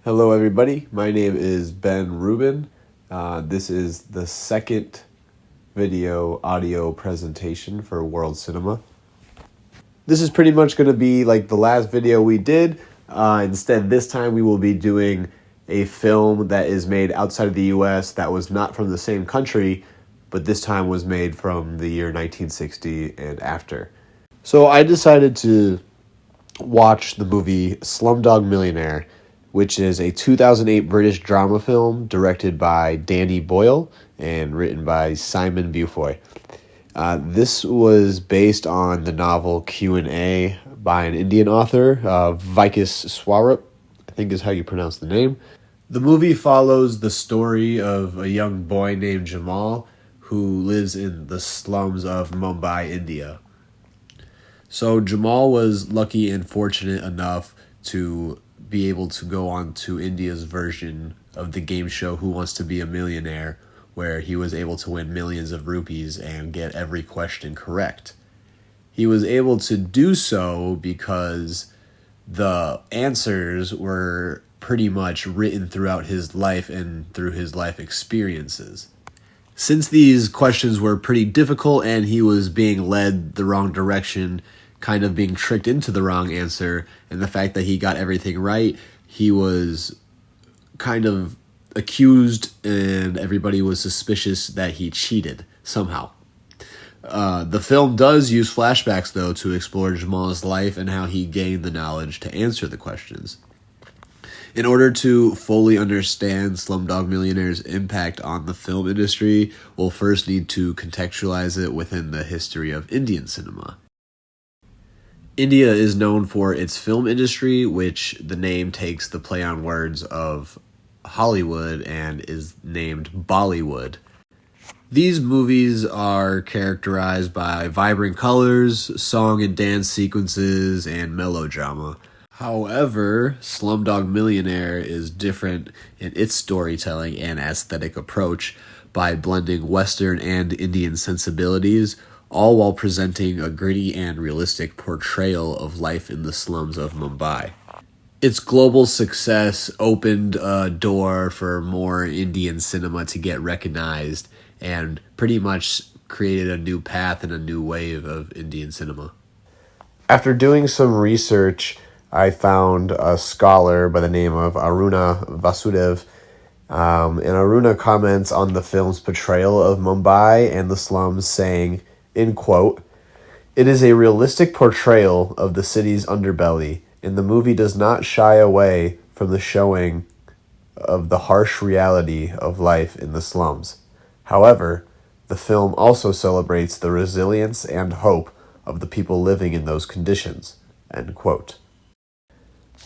Hello, everybody. My name is Ben Rubin. This is the second video audio presentation for World Cinema. This is pretty much going to be like the last video we did. Instead, this time we will be doing a film that is made outside of the US that was not from the same country, but this time was made from the year 1960 and after. So I decided to watch the movie Slumdog Millionaire, which is a 2008 British drama film directed by Danny Boyle and written by Simon Beaufoy. This was based on the novel Q&A by an Indian author, Vikas Swarup, I think is how you pronounce the name. The movie follows the story of a young boy named Jamal who lives in the slums of Mumbai, India. So Jamal was lucky and fortunate enough to be able to go on to India's version of the game show Who Wants to Be a Millionaire, where he was able to win millions of rupees and get every question correct. He was able to do so because the answers were pretty much written throughout his life and through his life experiences. Since these questions were pretty difficult and he was being led the wrong direction, kind of being tricked into the wrong answer, and the fact that he got everything right, he was kind of accused and everybody was suspicious that he cheated somehow. The film does use flashbacks, though, to explore Jamal's life and how he gained the knowledge to answer the questions. In order to fully understand Slumdog Millionaire's impact on the film industry, we'll first need to contextualize it within the history of Indian cinema. India is known for its film industry, which the name takes the play on words of Hollywood and is named Bollywood. These movies are characterized by vibrant colors, song and dance sequences, and melodrama. However, Slumdog Millionaire is different in its storytelling and aesthetic approach by blending Western and Indian sensibilities, all while presenting a gritty and realistic portrayal of life in the slums of Mumbai. Its global success opened a door for more Indian cinema to get recognized and pretty much created a new path and a new wave of Indian cinema. After doing some research, I found a scholar by the name of Aruna Vasudev, and Aruna comments on the film's portrayal of Mumbai and the slums, saying, in quote, "It is a realistic portrayal of the city's underbelly, and the movie does not shy away from the showing of the harsh reality of life in the slums. However, the film also celebrates the resilience and hope of the people living in those conditions." End quote.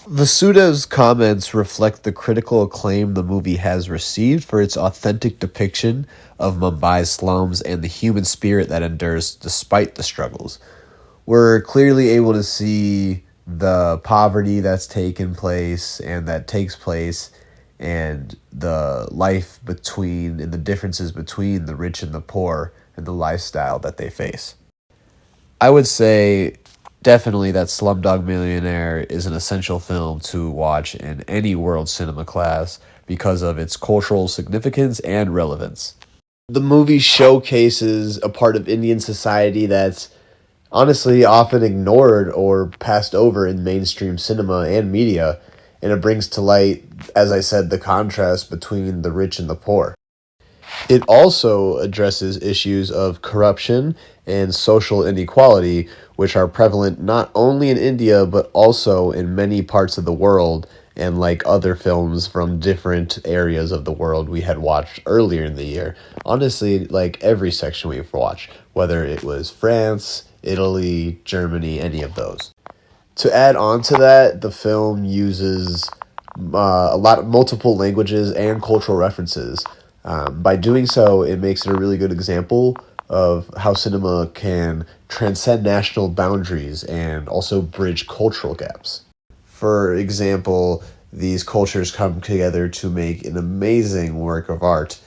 Vasudev's comments reflect the critical acclaim the movie has received for its authentic depiction of Mumbai's slums and the human spirit that endures despite the struggles. We're clearly able to see the poverty that's taken place and that takes place, and the life between and the differences between the rich and the poor and the lifestyle that they face. I would say definitely that Slumdog Millionaire is an essential film to watch in any world cinema class because of its cultural significance and relevance. The movie showcases a part of Indian society that's honestly often ignored or passed over in mainstream cinema and media, and it brings to light, as I said, the contrast between the rich and the poor. It also addresses issues of corruption and social inequality, which are prevalent not only in India, but also in many parts of the world, and like other films from different areas of the world we had watched earlier in the year. Honestly, like every section we've watched, whether it was France, Italy, Germany, any of those. To add on to that, the film uses multiple languages and cultural references. By doing so, it makes it a really good example of how cinema can transcend national boundaries and also bridge cultural gaps. For example, these cultures come together to make an amazing work of art.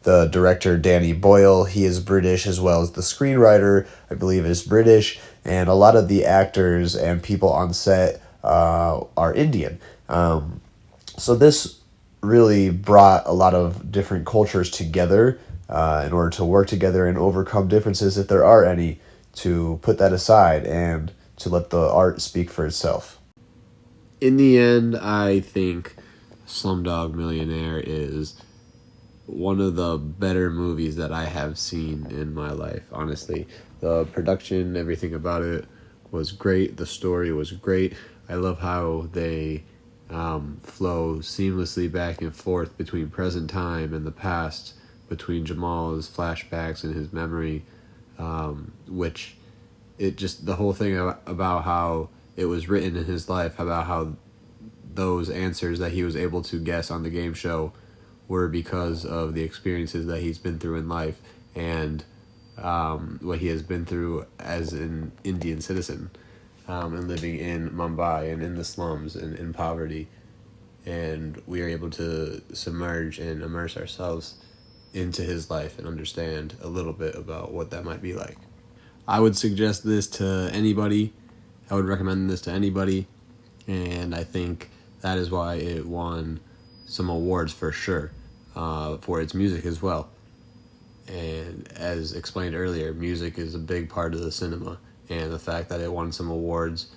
The director, Danny Boyle, he is British, as well as the screenwriter, I believe, is British, and a lot of the actors and people on set are Indian. So this really brought a lot of different cultures together in order to work together and overcome differences, if there are any, to put that aside and to let the art speak for itself. In the end, I think Slumdog Millionaire is one of the better movies that I have seen in my life, honestly. The production, everything about it was great. The story was great. I love how they flow seamlessly back and forth between present time and the past, between Jamal's flashbacks and his memory, which it just, the whole thing about how it was written in his life, about how those answers that he was able to guess on the game show were because of the experiences that he's been through in life, and what he has been through as an Indian citizen, and living in Mumbai and in the slums and in poverty. And we are able to submerge and immerse ourselves into his life and understand a little bit about what that might be like. I would suggest this to anybody. I would recommend this to anybody, and I think that is why it won some awards for sure, for its music as well. And as explained earlier, music is a big part of the cinema, and the fact that it won some awards,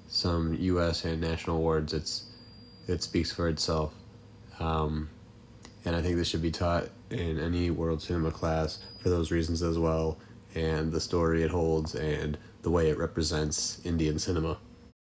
some U.S. and national awards, it speaks for itself. And I think this should be taught in any world cinema class for those reasons as well, and the story it holds and the way it represents Indian cinema.